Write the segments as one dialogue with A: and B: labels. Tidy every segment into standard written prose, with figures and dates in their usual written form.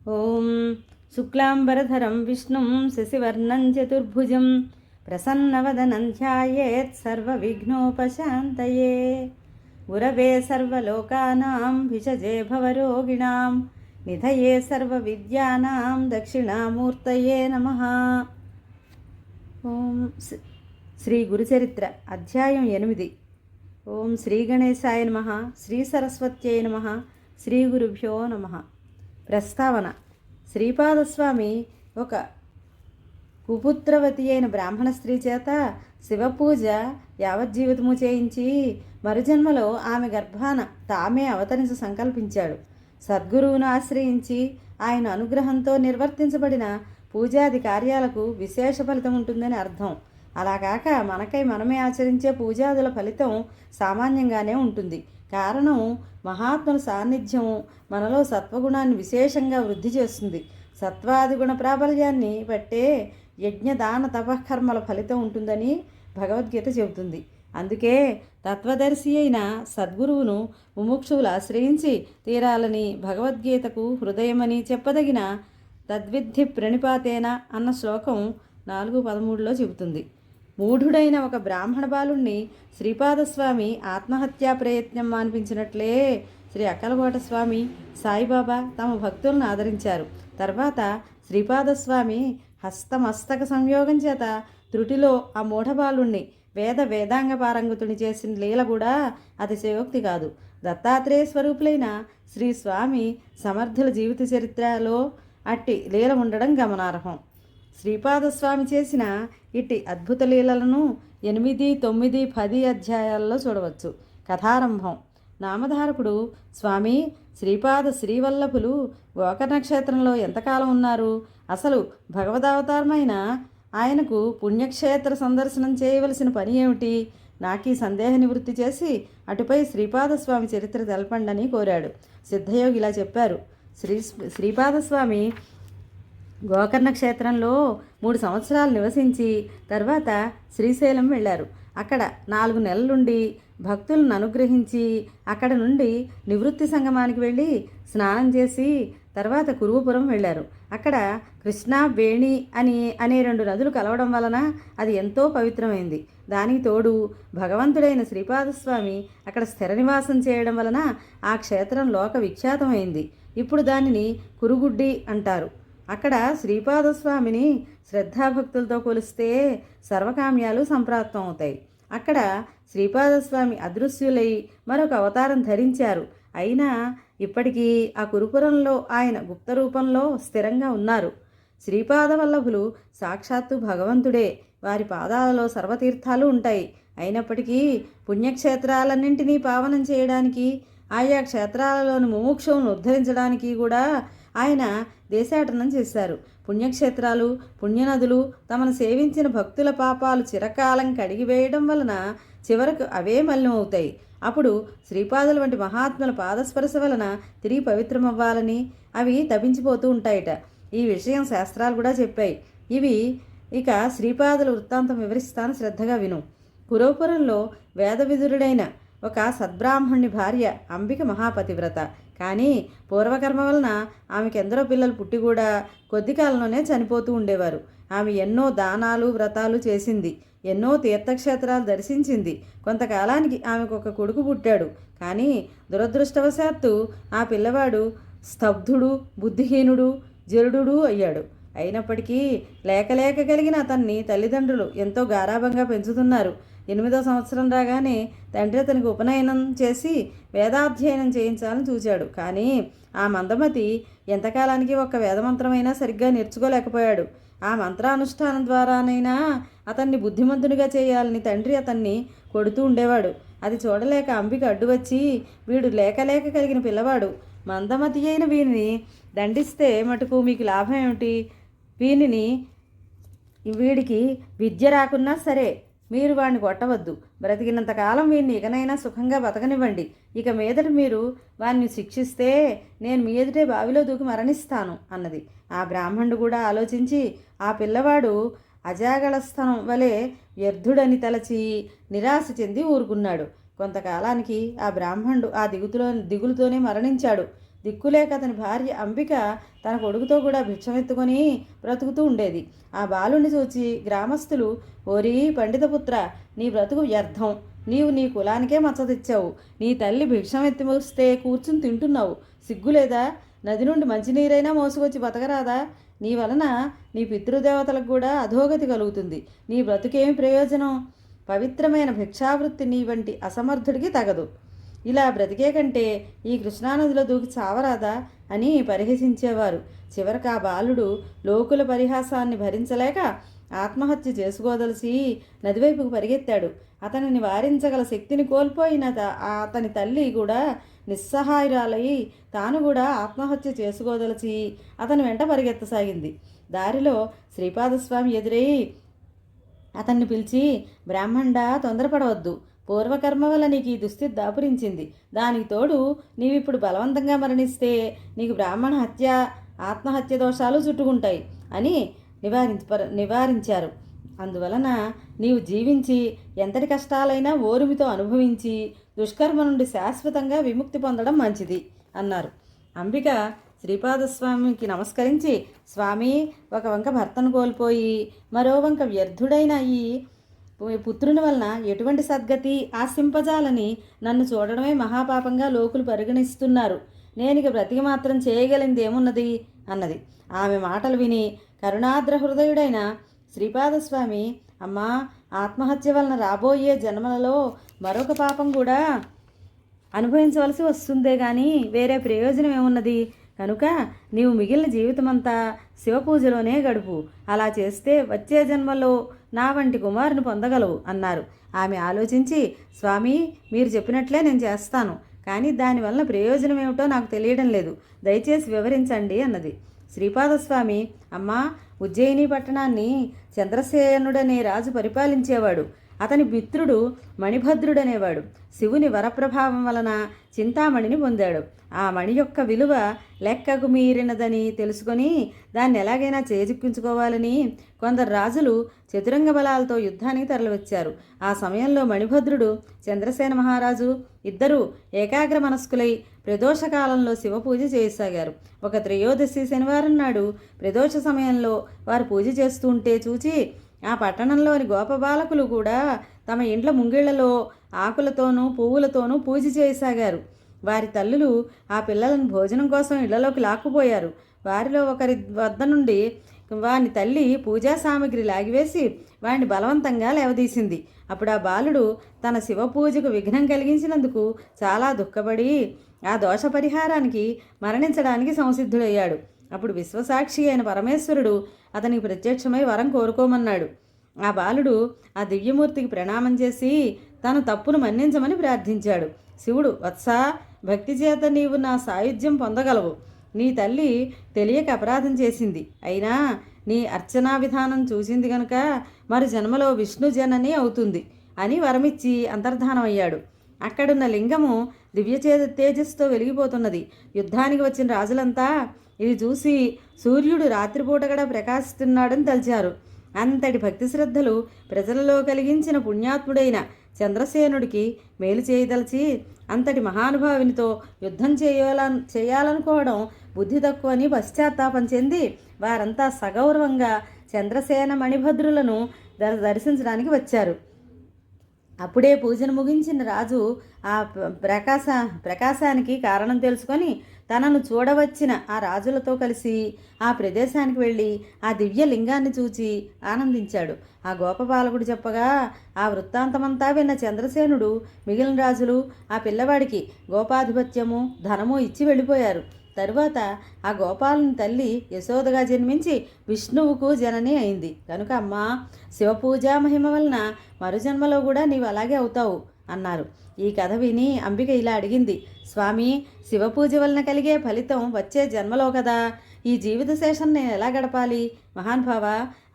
A: ఓం శుక్లాంబరధరం విష్ణుం శశివర్ణం చతుర్భుజం ప్రసన్నవదనం ధ్యాయేత్ సర్వవిఘ్నోపశాంతయే. గురవే సర్వలోకానాం భిషజే భవరోగిణాం నిధయే సర్వవిద్యానాం దక్షిణామూర్తయే నమః. ఓం శ్రీ గురుచరిత్ర అధ్యాయం 8. ఓం శ్రీ గణేశాయ నమః. శ్రీ సరస్వత్యై నమః. శ్రీ గురుభ్యో నమః. ప్రస్తావన. శ్రీపాదస్వామి ఒక కుపుత్రవతి అయిన బ్రాహ్మణ స్త్రీ చేత శివపూజ యావజ్జీవితము చేయించి మరుజన్మలో ఆమె గర్భాన తామే అవతరించ సంకల్పించాడు. సద్గురువును ఆశ్రయించి ఆయన అనుగ్రహంతో నిర్వర్తించబడిన పూజాది కార్యాలకు విశేష ఫలితం ఉంటుందని అర్థం. అలా కాక మనకై మనమే ఆచరించే పూజాదుల ఫలితం సామాన్యంగానే ఉంటుంది. కారణం మహాత్ముల సాన్నిధ్యం మనలో సత్వగుణాన్ని విశేషంగా వృద్ధి చేస్తుంది. సత్వాదిగుణ ప్రాబల్యాన్ని బట్టే యజ్ఞదాన తపకర్మల ఫలితం ఉంటుందని భగవద్గీత చెబుతుంది. అందుకే తత్వదర్శి అయిన సద్గురువును ముముక్షువులు ఆశ్రయించి తీరాలని భగవద్గీతకు హృదయమని చెప్పదగిన తద్విద్ధి ప్రణిపాతేన అన్న శ్లోకం 4:13లో చెబుతుంది. మూఢుడైన ఒక బ్రాహ్మణ బాలుణ్ణి శ్రీపాదస్వామి ఆత్మహత్యా ప్రయత్నం మాన్పించినట్లే శ్రీ అక్కలకోట స్వామి సాయిబాబా తమ భక్తులను ఆదరించారు. తర్వాత శ్రీపాదస్వామి హస్తమస్తక సంయోగం చేత త్రుటిలో ఆ మూఢబాలుణ్ణి వేదాంగ పారంగతుని చేసిన లీల కూడా అతిశయోక్తి కాదు. దత్తాత్రేయ స్వరూపులైన శ్రీ స్వామి సమర్థుల జీవిత చరిత్రలో అట్టి లీల ఉండడం గమనార్హం. శ్రీపాదస్వామి చేసిన ఇట్టి అద్భుత లీలలను 8, 9, 10 అధ్యాయాల్లో చూడవచ్చు. కథారంభం. నామధారకుడు స్వామి శ్రీపాద శ్రీవల్లభులు గోకర్ణ క్షేత్రంలో ఎంతకాలం ఉన్నారు? అసలు భగవదావతారమైన ఆయనకు పుణ్యక్షేత్ర సందర్శనం చేయవలసిన పని ఏమిటి? నాకీ సందేహ నివృత్తి చేసి అటుపై శ్రీపాదస్వామి చరిత్ర తెలపండని కోరాడు. సిద్ధయోగి ఇలా చెప్పారు. శ్రీపాదస్వామి గోకర్ణ క్షేత్రంలో 3 సంవత్సరాలు నివసించి తర్వాత శ్రీశైలం వెళ్ళారు. అక్కడ 4 నెలలుండి భక్తులను అనుగ్రహించి అక్కడ నుండి నివృత్తి సంగమానికి వెళ్ళి స్నానం చేసి తర్వాత కురువపురం వెళ్ళారు. అక్కడ కృష్ణా వేణి అనే 2 నదులు కలవడం వలన అది ఎంతో పవిత్రమైంది. దానికి తోడు భగవంతుడైన శ్రీపాదస్వామి అక్కడ స్థిర నివాసం చేయడం వలన ఆ క్షేత్రం లోక విఖ్యాతమైంది. ఇప్పుడు దానిని కురుగుడ్డి అంటారు. అక్కడ శ్రీపాదస్వామిని శ్రద్ధాభక్తులతో కొలిస్తే సర్వకామ్యాలు సంప్రాప్తం అవుతాయి. అక్కడ శ్రీపాదస్వామి అదృశ్యులై మరొక అవతారం ధరించారు. అయినా ఇప్పటికీ ఆ కురుపురంలో ఆయన గుప్త రూపంలో స్థిరంగా ఉన్నారు. శ్రీపాదవల్లభులు సాక్షాత్తు భగవంతుడే. వారి పాదాలలో సర్వతీర్థాలు ఉంటాయి. అయినప్పటికీ పుణ్యక్షేత్రాలన్నింటినీ పావనం చేయడానికి ఆయా క్షేత్రాలలోని ముముక్షువును ఉద్ధరించడానికి కూడా ఆయన దేశాటనం చేశారు. పుణ్యక్షేత్రాలు పుణ్యనదులు తమను సేవించిన భక్తుల పాపాలు చిరకాలం కడిగివేయడం వలన చివరకు అవే మలినమవుతాయి. అప్పుడు శ్రీపాదుల వంటి మహాత్ముల పాదస్పర్శ వలన తిరిగి పవిత్రమవ్వాలని అవి తపించిపోతూ ఉంటాయట. ఈ విషయం శాస్త్రాలు కూడా చెప్పాయి. ఇక శ్రీపాదుల వృత్తాంతం వివరిస్తాను, శ్రద్ధగా విను. కురవపురంలో వేదవిదురుడైన ఒక సద్బ్రాహ్మణుని భార్య అంబిక మహాపతివ్రత. కానీ పూర్వకర్మ వలన ఆమెకు ఎందరో పిల్లలు పుట్టి కూడా కొద్ది కాలంలోనే చనిపోతూ ఉండేవారు. ఆమె ఎన్నో దానాలు వ్రతాలు చేసింది. ఎన్నో తీర్థక్షేత్రాలు దర్శించింది. కొంతకాలానికి ఆమెకు ఒక కొడుకు పుట్టాడు. కానీ దురదృష్టవశాత్తు ఆ పిల్లవాడు స్తబ్దుడు, బుద్ధిహీనుడు, జరుడు అయ్యాడు. అయినప్పటికీ లేక కలిగిన అతన్ని తల్లిదండ్రులు ఎంతో గారాభంగా పెంచుతున్నారు. 8వ సంవత్సరం రాగానే తండ్రి అతనికి ఉపనయనం చేసి వేదాధ్యయనం చేయించాలని చూశాడు. కానీ ఆ మందమతి ఎంతకాలానికి ఒక్క వేదమంత్రమైనా సరిగ్గా నేర్చుకోలేకపోయాడు. ఆ మంత్రానుష్ఠానం ద్వారానైనా అతన్ని బుద్ధిమంతునిగా చేయాలని తండ్రి అతన్ని కొడుతూ ఉండేవాడు. అది చూడలేక అంబిక అడ్డు వచ్చి, వీడు లేక కలిగిన పిల్లవాడు మందమతి అయిన వీరిని దండిస్తే మటుకు మీకు లాభం ఏమిటి? వీడికి విద్య రాకున్నా సరే మీరు వాడిని కొట్టవద్దు. బ్రతికినంతకాలం వీడిని ఇకనైనా సుఖంగా బతకనివ్వండి. ఇక మీదట మీరు వాడిని శిక్షిస్తే నేను మీ ఎదుటే బావిలో దూకి మరణిస్తాను అన్నది. ఆ బ్రాహ్మణుడు కూడా ఆలోచించి ఆ పిల్లవాడు అజాగళస్థనం వలె వ్యర్థుడని తలచి నిరాశ చెంది ఊరుకున్నాడు. కొంతకాలానికి ఆ బ్రాహ్మణుడు ఆ దిగులుతోనే మరణించాడు. దిక్కులేక అతని భార్య అంబిక తన కొడుకుతో కూడా భిక్షమెత్తుకొని బ్రతుకుతూ ఉండేది. ఆ బాలుణ్ణి చూచి గ్రామస్తులు, ఓరి పండితపుత్ర, నీ బ్రతుకు వ్యర్థం, నీవు నీ కులానికే మచ్చ తెచ్చావు, నీ తల్లి భిక్షమెత్తి వస్తే కూర్చుని తింటున్నావు, సిగ్గులేదా? నది నుండి మంచినీరైనా మోసుకొచ్చి బతకరాదా? నీ వలన నీ పితృదేవతలకు కూడా అధోగతి కలుగుతుంది, నీ బ్రతుకేమి ప్రయోజనం? పవిత్రమైన భిక్షావృత్తి నీ వంటి అసమర్థుడికి తగదు, ఇలా బ్రతికే కంటే ఈ కృష్ణానదిలో దూకి చావరాదా అని పరిహసించేవారు. చివరికి ఆ బాలుడు లోకుల పరిహాసాన్ని భరించలేక ఆత్మహత్య చేసుకోదలిసి నదివైపుకు పరిగెత్తాడు. అతనిని వారించగల శక్తిని కోల్పోయిన అతని తల్లి కూడా నిస్సహాయురాలై తాను కూడా ఆత్మహత్య చేసుకోదలిచి అతని వెంట పరిగెత్తసాగింది. దారిలో శ్రీపాదస్వామి ఎదురై అతన్ని పిలిచి, బ్రాహ్మణ, తొందరపడవద్దు, పూర్వకర్మ వల్ల నీకు ఈ దుస్థితి దాపురించింది, దానికి తోడు నీవిప్పుడు బలవంతంగా మరణిస్తే నీకు బ్రాహ్మణ హత్య, ఆత్మహత్య దోషాలు చుట్టుకుంటాయి అని నివారించారు. అందువలన నీవు జీవించి ఎంతటి కష్టాలైనా ఓర్మితో అనుభవించి దుష్కర్మ నుండి శాశ్వతంగా విముక్తి పొందడం మంచిది అన్నారు. అంబిక శ్రీపాదస్వామికి నమస్కరించి, స్వామి, ఒక వంక భర్తను కోల్పోయి మరో వంక వ్యర్థుడైన ఈ పుత్రుని వలన ఎటువంటి సద్గతి ఆశింపజాలని నన్ను చూడడమే మహాపాపంగా లోకులు పరిగణిస్తున్నారు, నేనిక బ్రతికి మాత్రం చేయగలిగింది ఏమున్నది అన్నది. ఆమె మాటలు విని కరుణాద్ర హృదయుడైన శ్రీపాదస్వామి, అమ్మా, ఆత్మహత్య వలన రాబోయే జన్మలలో మరొక పాపం కూడా అనుభవించవలసి వస్తుందే కానీ వేరే ప్రయోజనం ఏమున్నది, కనుక నీవు మిగిలిన జీవితమంతా శివపూజలోనే గడుపు, అలా చేస్తే వచ్చే జన్మలో నా వంటి కుమారుని పొందగలవు అన్నారు. ఆమె ఆలోచించి, స్వామి, మీరు చెప్పినట్లే నేను చేస్తాను, కానీ దానివల్ల ప్రయోజనం ఏమిటో నాకు తెలియడం లేదు, దయచేసి వివరించండి అన్నది. శ్రీపాదస్వామి, అమ్మా, ఉజ్జయిని పట్టణాన్ని చంద్రసేనుడనే రాజు పరిపాలించేవాడు. అతని మిత్రుడు మణిభద్రుడనేవాడు శివుని వరప్రభావం వలన చింతామణిని పొందాడు. ఆ మణి యొక్క విలువ లెక్కకు మీరినదని తెలుసుకొని దాన్ని ఎలాగైనా చేజిక్కించుకోవాలని కొందరు రాజులు చతురంగ బలాలతో యుద్ధానికి తరలివచ్చారు. ఆ సమయంలో మణిభద్రుడు, చంద్రసేన మహారాజు ఇద్దరూ ఏకాగ్ర మనస్కులై ప్రదోషకాలంలో శివపూజ చేయసాగారు. ఒక త్రయోదశి శనివారం నాడు ప్రదోష సమయంలో వారు పూజ చేస్తుంటే చూచి ఆ పట్టణంలోని గోపబాలకులు కూడా తమ ఇండ్ల ముంగిళ్లలో ఆకులతోనూ పువ్వులతోనూ పూజ చేయసాగారు. వారి తల్లులు ఆ పిల్లలను భోజనం కోసం ఇళ్లలోకి లాక్కుపోయారు. వారిలో ఒకరి వద్ద నుండి వాని తల్లి పూజా సామగ్రి లాగివేసి వాడిని బలవంతంగా లేవదీసింది. అప్పుడు ఆ బాలుడు తన శివపూజకు విఘ్నం కలిగించినందుకు చాలా దుఃఖపడి ఆ దోష పరిహారానికి మరణించడానికి సంసిద్ధుడయ్యాడు. అప్పుడు విశ్వసాక్షి అయిన పరమేశ్వరుడు అతనికి ప్రత్యక్షమై వరం కోరుకోమన్నాడు. ఆ బాలుడు ఆ దివ్యమూర్తికి ప్రణామం చేసి తన తప్పును మన్నించమని ప్రార్థించాడు. శివుడు, వత్సా, భక్తి చేత నీవు నా సాయుధ్యం పొందగలవు, నీ తల్లి తెలియక అపరాధం చేసింది, అయినా నీ అర్చనా విధానం చూసింది కనుక మరి జన్మలో విష్ణు జనని అవుతుంది అని వరమిచ్చి అంతర్ధానమయ్యాడు. అక్కడున్న లింగము దివ్య తేజస్సుతో వెలిగిపోతున్నది. యుద్ధానికి వచ్చిన రాజులంతా ఇది చూసి సూర్యుడు రాత్రిపూట కూడా ప్రకాశిస్తున్నాడని తలిచారు. అంతటి భక్తి శ్రద్ధలు ప్రజలలో కలిగించిన పుణ్యాత్ముడైన చంద్రసేనుడికి మేలు చేయదలిచి అంతటి మహానుభావునితో యుద్ధం చేయాలనుకోవడం బుద్ధి తక్కువని పశ్చాత్తాపం చెంది వారంతా సగౌరవంగా చంద్రసేన మణిభద్రులను దర్శించడానికి వచ్చారు. అప్పుడే పూజను ముగించిన రాజు ఆ ప్రకాశానికి కారణం తెలుసుకొని తనను చూడవచ్చిన ఆ రాజులతో కలిసి ఆ ప్రదేశానికి వెళ్ళి ఆ దివ్య లింగాన్ని చూచి ఆనందించాడు. ఆ గోపబాలకుడు చెప్పగా ఆ వృత్తాంతమంతా విన్న చంద్రసేనుడు మిగిలిన రాజులు ఆ పిల్లవాడికి గోపాధిపత్యము ధనము ఇచ్చి వెళ్ళిపోయారు. తరువాత ఆ గోపాలుని తల్లి యశోదగా జన్మించి విష్ణువుకు జనని అయింది. కనుక అమ్మా, శివపూజా మహిమ వలన మరుజన్మలో కూడా నీవు అలాగే అవుతావు అన్నారు. ఈ కథ విని అంబిక ఇలా అడిగింది, స్వామి, శివపూజ వలన కలిగే ఫలితం వచ్చే జన్మలో కదా, ఈ జీవిత శేషం నేను ఎలా గడపాలి? మహానుభావ,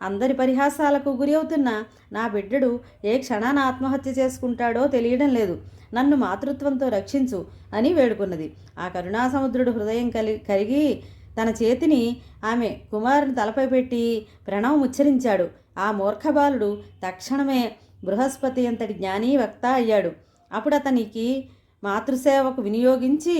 A: అందరి పరిహాసాలకు గురి అవుతున్న నా బిడ్డడు ఏ క్షణాన ఆత్మహత్య చేసుకుంటాడో తెలియడం లేదు, నన్ను మాతృత్వంతో రక్షించు అని వేడుకున్నది. ఆ కరుణాసముద్రుడు హృదయం కరిగి తన చేతిని ఆమె కుమారుని తలపై పెట్టి ప్రణవం ఉచ్చరించాడు. ఆ మూర్ఖబాలుడు తక్షణమే బృహస్పతి అంతటి జ్ఞాని వక్త అయ్యాడు. అప్పుడు అతనికి మాతృసేవకు వినియోగించి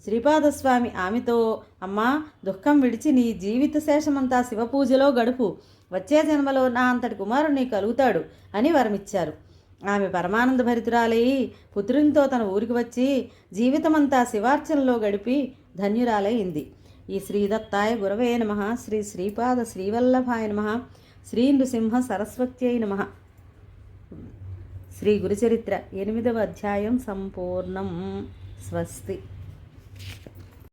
A: శ్రీపాదస్వామి ఆమెతో, అమ్మా, దుఃఖం విడిచి నీ జీవిత శేషమంతా శివపూజలో గడుపు, వచ్చే జన్మలో నా అంతటి కుమారుడు కలుగుతాడు అని వరమిచ్చారు. ఆమె పరమానంద భరితురాలై పుత్రునితో తన ఊరికి వచ్చి జీవితమంతా శివార్చనలో గడిపి ధన్యురాలైంది. ఈ శ్రీదత్తాయ గురవే నమః, శ్రీ శ్రీపాద శ్రీవల్లభాయ నమః, శ్రీ నృసింహ సరస్వత్యై నమః. శ్రీ గురుచరిత్ర 8వ అధ్యాయం సంపూర్ణం. స్వస్తి.